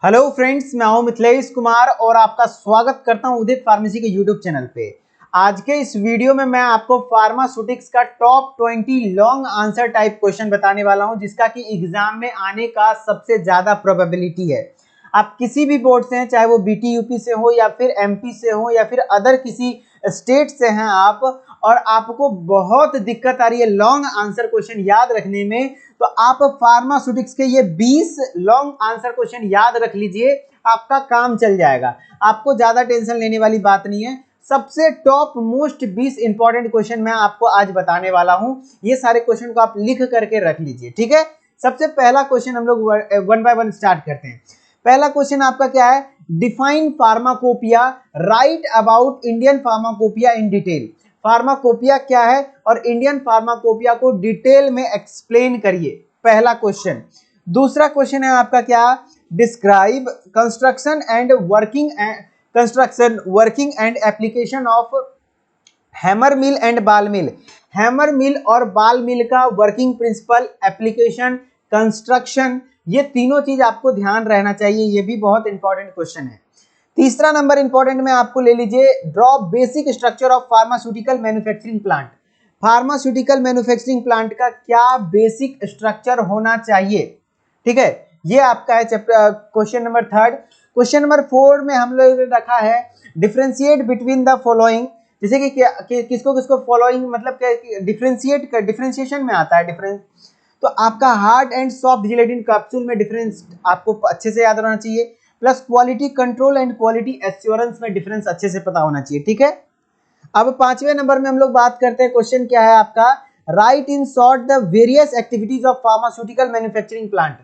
Hello friends, मैं हूं मिथिलेश कुमार और आपका स्वागत करता हूं उदित फार्मेसी के यूट्यूब चैनल पे। आज के इस वीडियो में मैं आपको फार्मास्यूटिक्स का top 20 long answer type question बताने वाला हूं, जिसका कि एग्जाम में आने का सबसे ज्यादा प्रोबेबिलिटी है। आप किसी भी बोर्ड से हैं, चाहे वो बीटी यूपी से हो या फिर एमपी से हो या फिर अदर किसी स्टेट से हैं आप, और आपको बहुत दिक्कत आ रही है लॉन्ग आंसर क्वेश्चन याद रखने में, तो आप फार्मास्यूटिक्स के ये 20 लॉन्ग आंसर क्वेश्चन याद रख लीजिए, आपका काम चल जाएगा। आपको ज्यादा टेंशन लेने वाली बात नहीं है। सबसे टॉप मोस्ट 20 इंपॉर्टेंट क्वेश्चन मैं आपको आज बताने वाला हूं। ये सारे क्वेश्चन को आप लिख करके रख लीजिए, ठीक है। सबसे पहला क्वेश्चन हम लोग वन बाय वन स्टार्ट करते हैं। पहला क्वेश्चन आपका क्या है? Define pharmacopoeia, right about Indian pharmacopoeia in detail. Pharmacopoeia क्या है और इंडियन फार्माकोपिया को डिटेल में एक्सप्लेन करिए, पहला क्वेश्चन। दूसरा क्वेश्चन है आपका क्या? Describe construction working and application of hammer mill and बाल मिल। हैमर मिल और बाल मिल का वर्किंग प्रिंसिपल, एप्लीकेशन, कंस्ट्रक्शन, ये तीनों चीज आपको ध्यान रहना चाहिए। ये भी बहुत इंपॉर्टेंट क्वेश्चन है। तीसरा नंबर इंपॉर्टेंट में आपको ले लीजिए, draw basic structure of pharmaceutical manufacturing plant. Pharmaceutical manufacturing plant का क्या बेसिक स्ट्रक्चर होना चाहिए, ठीक है। ये आपका है chapter question number third. Question number 4 में हम लोग ने रखा है डिफरेंशिएट बिटवीन द फॉलोइंग। जैसे कि किसको किसको फॉलोइंग मतलब डिफरेंशिएशन में आता है डिफरेंस, तो आपका hard and soft gelatin capsule में डिफरेंस आपको अच्छे से याद रहना चाहिए, plus quality control and quality assurance में डिफरेंस अच्छे से पता होना चाहिए, ठीक है। अब 5वें नंबर में हम लोग बात करते हैं। क्वेश्चन क्या है आपका? Right in short the various activities of pharmaceutical manufacturing plant.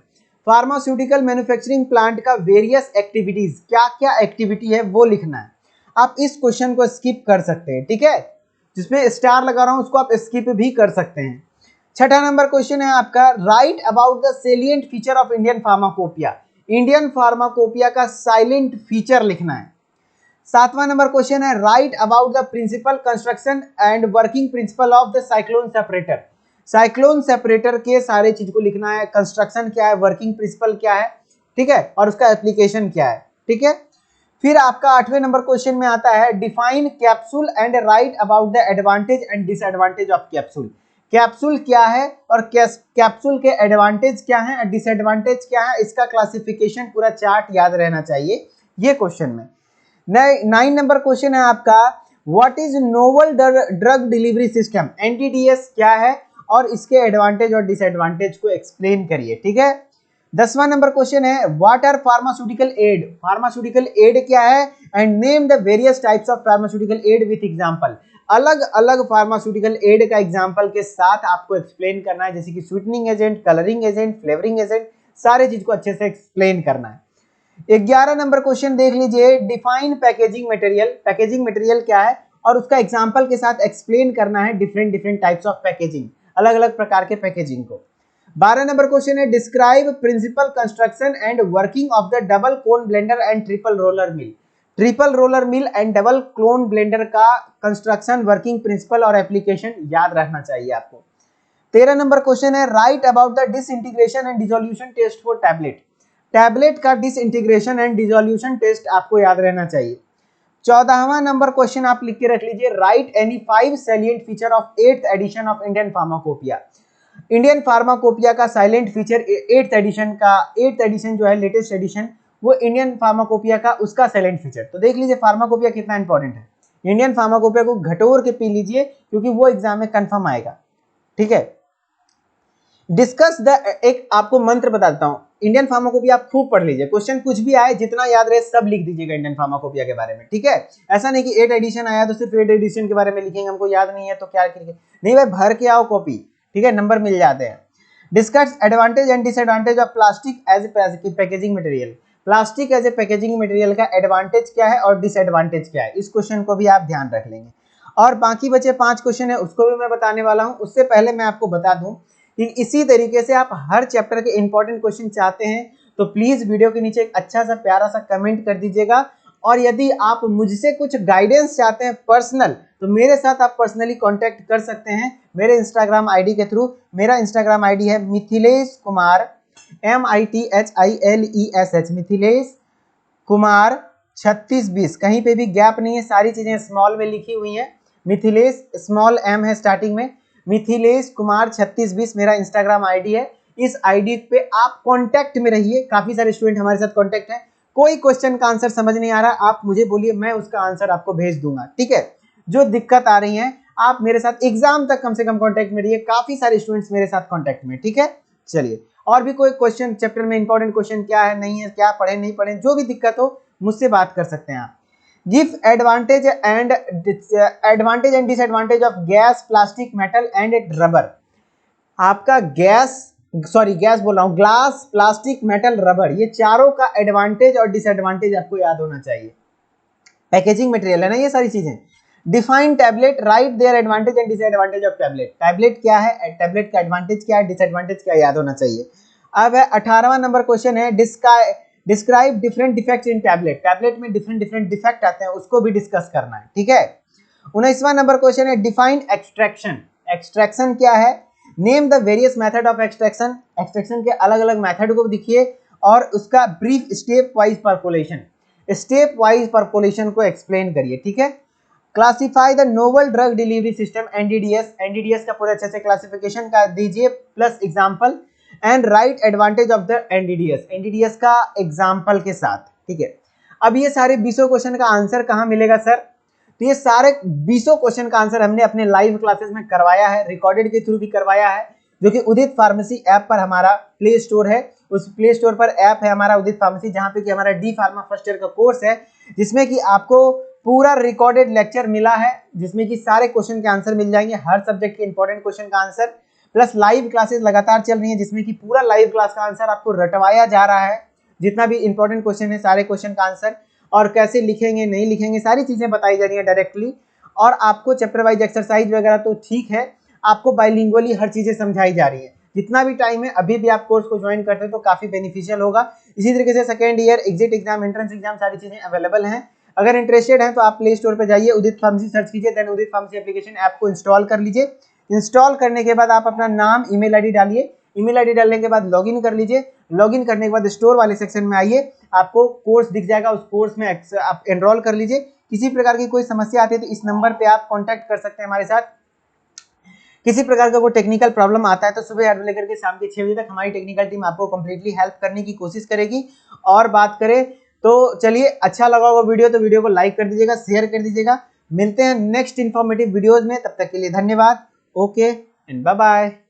Pharmaceutical manufacturing plant का वेरियस एक्टिविटीज, क्या क्या एक्टिविटी है वो लिखना है। आप इस क्वेश्चन को स्किप कर सकते हैं, ठीक है। जिसमें स्टार लगा रहा हूं उसको आप स्किप भी कर सकते हैं। छठा नंबर क्वेश्चन है आपका, write about the salient feature of Indian pharmacopoeia. Indian pharmacopoeia का साइलेंट फीचर लिखना है। 7वां नंबर क्वेश्चन है, write about the principle construction and working principle of the cyclone separator. Cyclone separator के सारे चीज को लिखना है, कंस्ट्रक्शन क्या है, वर्किंग प्रिंसिपल क्या है, ठीक है, और उसका एप्लीकेशन क्या है, ठीक है। फिर आपका 8वें नंबर क्वेश्चन में आता है, define capsule and right about the advantage and disadvantage of capsule. Capsule क्या है और कैप्सूल के एडवांटेज क्या है और डिसएडवांटेज क्या है, इसका क्लासिफिकेशन पूरा चार्ट याद रहना चाहिए ये क्वेश्चन में। 9 नंबर क्वेश्चन है आपका, what is novel drug delivery system. NDDS क्या है और इसके एडवांटेज और डिसएडवांटेज को एक्सप्लेन करिए, ठीक है। 10वां नंबर क्वेश्चन है, what are pharmaceutical aid. Pharmaceutical aid क्या है and name the various types of pharmaceutical aid with example. अलग अलग फार्मास्यूटिकल एड का एग्जांपल के साथ आपको एक्सप्लेन करना है, जैसे कि sweetening agent, colouring agent, flavouring agent, सारे चीज को अच्छे से एक्सप्लेन करना है। 11 नंबर क्वेश्चन देख लीजिए, define packaging material. Packaging material क्या है और उसका एग्जांपल के साथ एक्सप्लेन करना है डिफरेंट टाइप्स ऑफ पैकेजिंग, अलग अलग प्रकार के पैकेजिंग को। 12 नंबर क्वेश्चन है, describe principle construction and working of the double cone blender and triple roller mill. Triple roller mill and double clone blender का कंस्ट्रक्शन, वर्किंग प्रिंसिपल और application याद रखना चाहिए आपको। 13 नंबर क्वेश्चन है, write about the disintegration and dissolution test for tablet. Tablet का disintegration and dissolution test आपको याद रहना चाहिए। 14वां नंबर क्वेश्चन आप लिख के रख लीजिए, write any 5 salient feature of 8th edition of Indian pharmacopoeia. Indian pharmacopoeia का साइलेंट फीचर 8th एडिशन जो है लेटेस्ट एडिशन, वो इंडियन फार्माकोपिया का उसका साइलेंट फीचर। तो देख लीजिए फार्माकोपिया कितना इंपॉर्टेंट है। इंडियन फार्माकोपिया को घटोर के पी लीजिए क्योंकि वो एग्जाम में कंफर्म आएगा, ठीक है। डिस्कस द, एक आपको मंत्र बताता हूं, इंडियन फार्माकोपिया आप खूब पढ़ लीजिए, क्वेश्चन कुछ भी आए जितना याद रहे सब लिख दीजिएगा इंडियन फार्माकोपिया के बारे में, ठीक है। ऐसा नहीं कि 8th एडिशन आया तो सिर्फ 8th एडिशन के बारे में लिखेंगे, हमको याद नहीं है तो क्या लिखेंगे, नहीं भाई, भर के आओ कॉपी, ठीक है, नंबर मिल जाते हैं। Discuss advantage and disadvantage of plastic as a packaging material. Plastic as a packaging material का एडवांटेज क्या है और डिसएडवांटेज क्या है, इस क्वेश्चन को भी आप ध्यान रख लेंगे। और बाकी बचे 5 क्वेश्चन है उसको भी मैं बताने वाला हूं। उससे पहले मैं आपको बता दूं कि इसी तरीके से आप हर चैप्टर के इंपॉर्टेंट क्वेश्चन चाहते हैं तो प्लीज वीडियो के नीचे एक अच्छा सा प्यारा सा कमेंट कर दीजिएगा। और यदि आप मुझसे कुछ गाइडेंस चाहते हैं पर्सनल, तो मेरे साथ आप पर्सनली कांटेक्ट कर सकते हैं मेरे इंस्टाग्राम आईडी के थ्रू। मेरा इंस्टाग्राम आईडी है मिथिलेश कुमार MITHILESH, मिथिलेश कुमार 3620, कहीं पे भी गैप नहीं है, सारी चीजें स्मॉल में लिखी हुई हैं। मिथिलेश स्मॉल m है स्टार्टिंग में। मिथिलेश कुमार 3620 मेरा इंस्टाग्राम आईडी है। इस आईडी पे आप कांटेक्ट में रहिए, काफी सारे स्टूडेंट हमारे साथ कांटेक्ट हैं। कोई क्वेश्चन का आंसर समझ नहीं आ रहा, आप मुझे बोलिए, मैं उसका आंसर आपको भेज दूंगा, ठीक है। जो दिक्कत आ रही है आप मेरे साथ एग्जाम तक कम से कम कांटेक्ट में रहिए, काफी सारे स्टूडेंट्स मेरे साथ कांटेक्ट में, ठीक है। चलिए, और भी कोई क्वेश्चन चैप्टर में इंपॉर्टेंट क्वेश्चन क्या है, नहीं है, क्या पढ़े नहीं पढ़े, जो भी दिक्कत हो मुझसे बात कर सकते हैं आप। Give advantage and disadvantage of gas, plastic, metal and rubber. आपका गैस बोल रहा हूं, ग्लास, प्लास्टिक, मेटल, रबर, ये चारों का एडवांटेज और डिसएडवांटेज आपको याद होना चाहिए। पैकेजिंग मटेरियल है ना ये सारी चीजें। Define tablet, write their advantage and disadvantage of tablet. Tablet क्या है, टैबलेट का एडवांटेज क्या है, डिसएडवांटेज क्या, याद होना चाहिए। अब है 18वां नंबर क्वेश्चन है, describe different defects in tablet. Tablet में डिफरेंट डिफेक्ट आते हैं, उसको भी डिस्कस करना है, ठीक है। 19वां नंबर क्वेश्चन है, डिफाइन एक्सट्रैक्शन। एक्सट्रैक्शन क्या है, name the various method of extraction. Extraction के अलग अलग मेथड को दिखिए और उसका ब्रीफ स्टेप वाइज परकोलेशन को एक्सप्लेन करिए, ठीक है। Classify the novel drug delivery system, NDDS. NDDS का पूरे अच्छे से क्लासिफिकेशन का दीजिए plus example, and write advantage of the NDDS. NDDS का एग्जांपल के साथ, ठीक है। अब ये सारे 20 क्वेश्चन का आंसर कहाँ मिलेगा सर, तो ये सारे 20 क्वेश्चन का आंसर हमने अपने लाइव क्लासेस में करवाया है, रिकॉर्डेड के थ्रू भी करवाया है, जो कि उदित फार्मेसी ऐप पर हमारा प्ले स्टोर है। उस प्ले स्टोर पर ऐप है हमारा उदित फार्मेसी, जहाँ पे कि हमारा डी फार्मा फर्स्ट ईयर का कोर्स है, जिसमें कि आपको पूरा रिकॉर्डेड लेक्चर मिला है, जिसमें कि सारे क्वेश्चन के आंसर मिल जाएंगे, हर सब्जेक्ट के इंपॉर्टेंट क्वेश्चन का आंसर, प्लस लाइव क्लासेस लगातार चल रही है, जिसमें कि पूरा लाइव क्लास का आंसर आपको रटवाया जा रहा है। जितना भी इंपॉर्टेंट क्वेश्चन है, सारे क्वेश्चन का आंसर, और कैसे लिखेंगे नहीं लिखेंगे, सारी चीजें बताई जा रही है डायरेक्टली। और आपको चैप्टर वाइज एक्सरसाइज वगैरह तो ठीक है, आपको बाइलिंगुअली हर चीजें समझाई जा रही है। जितना भी टाइम है, अभी भी आप कोर्स को ज्वाइन करते हैं तो काफी बेनिफिशियल होगा। इसी तरीके से second year exit exam, entrance exam, सारी चीजें अवेलेबल हैं। अगर इंटरेस्टेड हैं तो आप प्ले स्टोर पर जाइए, उदित फार्मेसी सर्च कीजिए, देन उदित फार्मेसी एप्लीकेशन ऐप को इंस्टॉल कर लीजिए। इंस्टॉल करने के बाद आप अपना नाम, ईमेल आईडी डालिए, ईमेल आईडी डालने के बाद लॉगिन कर लीजिए। लॉगिन करने के बाद स्टोर वाले सेक्शन में आइए, आपको कोर्स दिख जाएगा, उस कोर्स में आप एनरोल कर लीजिए। किसी प्रकार की कोई समस्या आती है तो इस नंबर पे आप कांटेक्ट कर सकते हैं हमारे साथ। किसी प्रकार का कोई टेक्निकल प्रॉब्लम आता है तो सुबह 8 बजे लेकर के शाम के 6 बजे तक हमारी टेक्निकल टीम आपको कंप्लीटली हेल्प करने की कोशिश करेगी। और बात करें तो चलिए, अच्छा लगा होगा वीडियो तो वीडियो को लाइक कर दीजिएगा, शेयर कर दीजिएगा। मिलते हैं नेक्स्ट इन्फॉर्मेटिव वीडियोज में, तब तक के लिए धन्यवाद। Okay and bye bye.